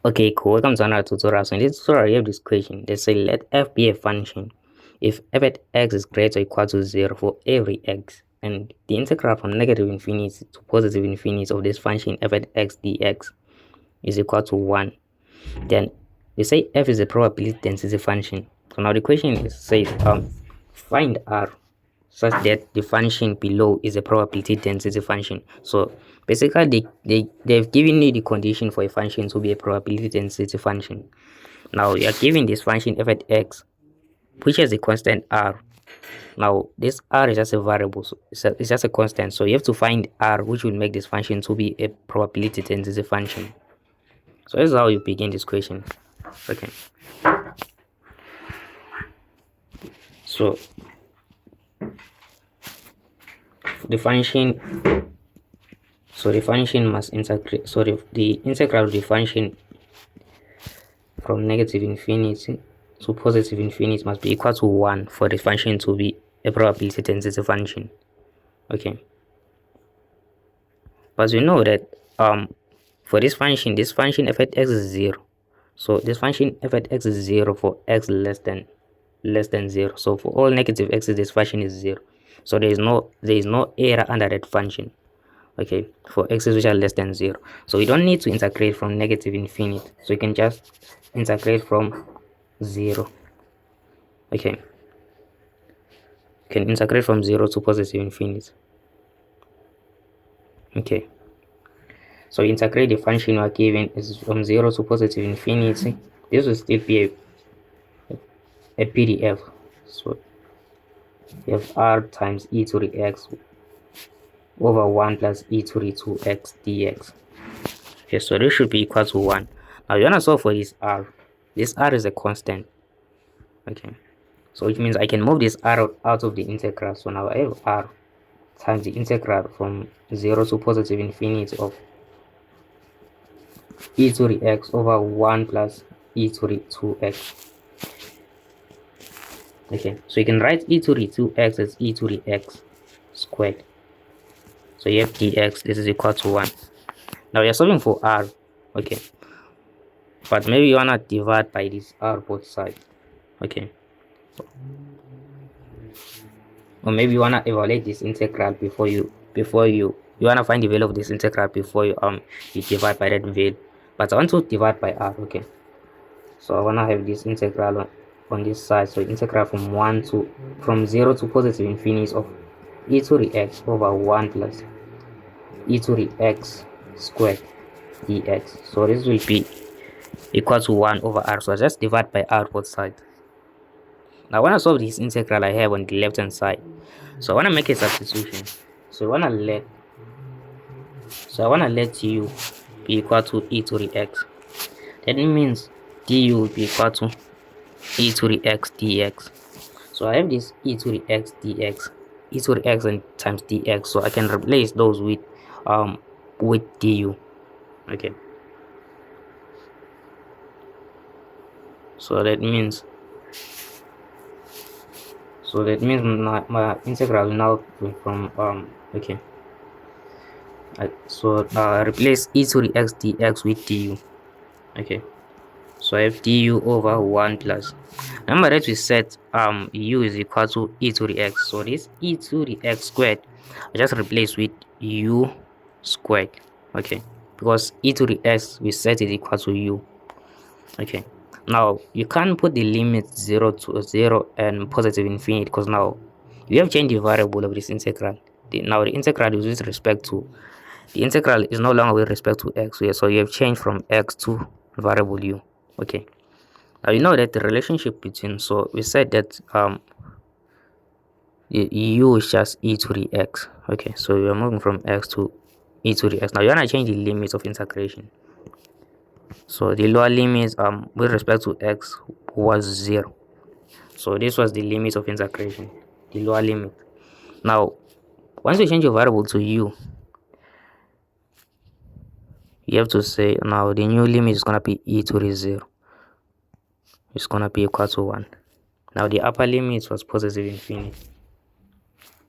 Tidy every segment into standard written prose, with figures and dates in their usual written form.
Okay, cool. Welcome to another tutorial. So in this tutorial, you have this question. They say let f be a function if f at x is greater or equal to 0 for every x, and the integral from negative infinity to positive infinity of this function f at x dx is equal to 1. Then we say f is a probability density function. So now the question is says find r such that the function below is a probability density function. So basically they've given you the condition for a function to be a probability density function. Now you are given this function f at x, which has a constant r. Now this r is just a variable, so it's just a constant, so you have to find r which will make this function to be a probability density function. So this is how you begin this question. Okay, so the function must integrate, so the integral of the function from negative infinity to positive infinity must be equal to 1 for the function to be a probability density function. Okay, but we know that for this function f at x is 0, so this function f at x is 0 for x less than 0. So for all negative x's, this function is 0, so there is no error under that function. Okay, for x's which are less than 0, so we don't need to integrate from negative infinity, so you can just integrate from 0. Okay, you can integrate from 0 to positive infinity. Okay, so integrate the function you are given is from 0 to positive infinity. This will still be a PDF. So you have r times e to the x over 1 plus e to the 2x dx. Okay, so this should be equal to 1. Now you want to solve for this r. This r is a constant. Okay, so which means I can move this r out of the integral. So now I have r times the integral from 0 to positive infinity of e to the x over 1 plus e to the 2x. Okay, so you can write e to the 2x as e to the x squared. So you have dx, this is equal to 1. Now you're solving for r. Okay, but maybe you wanna divide by this r both sides. Okay, or maybe you wanna evaluate this integral before you wanna find the value of this integral before you divide by that value. But I want to divide by r. Okay, so I wanna have this integral on this side. So integral from 0 to positive infinity of e to the x over 1 plus e to the x squared dx. So this will be equal to 1 over r. So I just divide by r both sides. Now I want to solve this integral I have on the left hand side, so I want to make a substitution. So I want to let u be equal to e to the x. That means du will be equal to e to the x dx. So I have this e to the x dx, e to the x and times dx, so I can replace those with du. Okay, so that means my integral will now be from okay, so replace e to the x dx with du. Okay, so I have du over 1 plus, remember that we said u is equal to e to the x, so this e to the x squared I just replace with u squared. Okay, because e to the x we set is equal to u. Okay, now you can't put the limit 0 to 0 and positive infinity, because now you have changed the variable of this integral. Now the integral is with respect to, the integral is no longer with respect to x, so you have changed from x to variable u. Okay, now you know that the relationship between, so we said that u is just e to the x. Okay, so we are moving from x to e to the x. Now you want to change the limits of integration. So the lower limit with respect to x was 0, so this was the limit of integration, the lower limit. Now once you change your variable to u, you have to say now the new limit is gonna be e to the 0, it's gonna be equal to 1. Now the upper limit was positive infinity.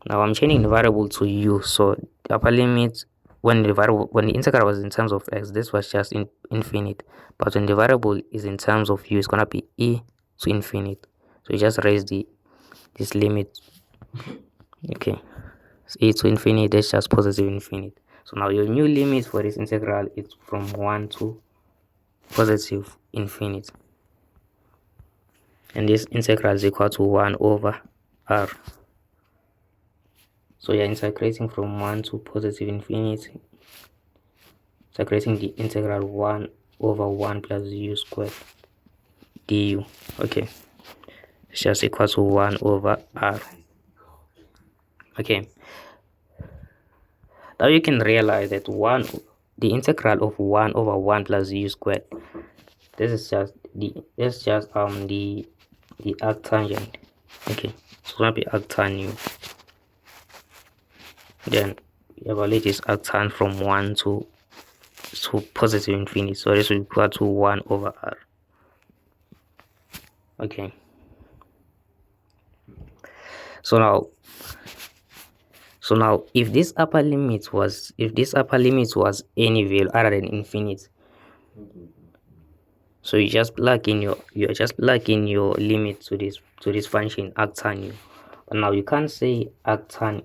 Now I'm changing the variable to u, so the upper limit when the integral was in terms of x, this was just infinite, but when the variable is in terms of u, it's gonna be e to infinite. So you just raise this limit. Okay, so e to infinite, that's just positive infinite. So now your new limit for this integral is from 1 to positive infinite, and this integral is equal to 1 over r. So you're integrating from 1 to positive infinity, integrating the integral 1 over 1 plus u squared du. Okay, it's just equal to 1 over r. Okay, now you can realize that the integral of 1 over 1 plus u squared, this is just the arctangent. Okay, so it's gonna be arctan u. Then evaluate this arctan from 1 to positive infinity, so this will be equal to 1 over r. Okay, so now if this upper limit was any value other than infinite, so you just plug in your limit to this function arctan u. But now you can't say arctan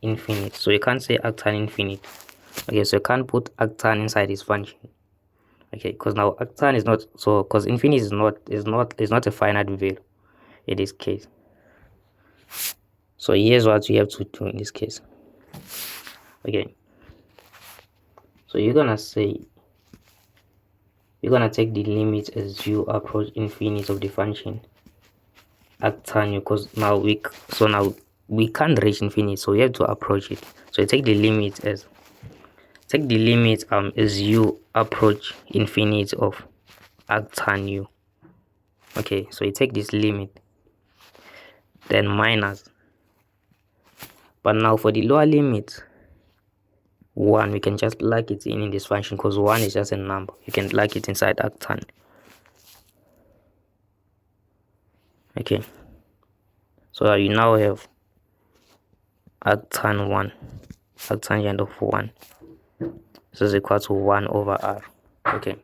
infinite, so you can't say arctan infinite. Okay, so you can't put arctan inside this function. Okay, because now arctan is not, so because infinite is not a finite value in this case. So here's what you have to do in this case. Okay, so you're gonna take the limit as you approach infinite of the function arctan u, because now we can't reach infinite, so we have to approach it. So you take the limit as you approach infinite of arctan u. Okay, so you take this limit, then minus. But now for the lower limit 1, we can just plug it in this function, because 1 is just a number. You can plug it inside arctan. Okay, so you now have arctan 1, arctangent of 1, this is equal to 1 over r. Okay,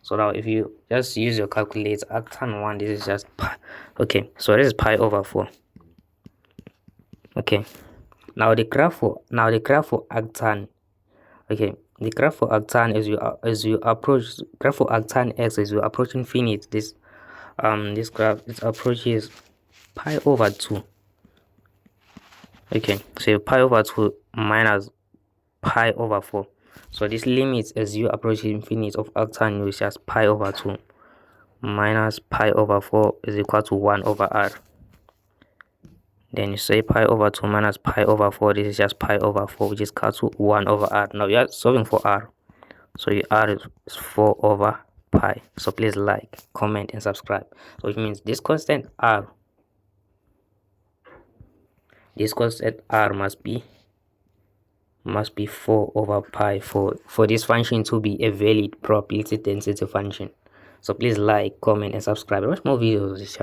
so now if you just use your calculator, arctan 1, this is just pi. Okay, so this is pi over 4. Okay, now the graph for arctan. Okay, the graph for arctan as you approach graph for arctan x as you approach infinite, this graph, it approaches pi over 2. Okay, so pi over 2 minus pi over 4. So this limit as you approach infinite of arctan u is just pi over 2 minus pi over 4 is equal to 1 over r. Then you say pi over 2 minus pi over 4, this is just pi over 4, which is equal to 1 over r. Now you are solving for r, so your r is 4 over pi. So please like, comment and subscribe. So it means this constant r must be 4 over pi for this function to be a valid probability density function. So please like, comment and subscribe. Watch more videos of this channel.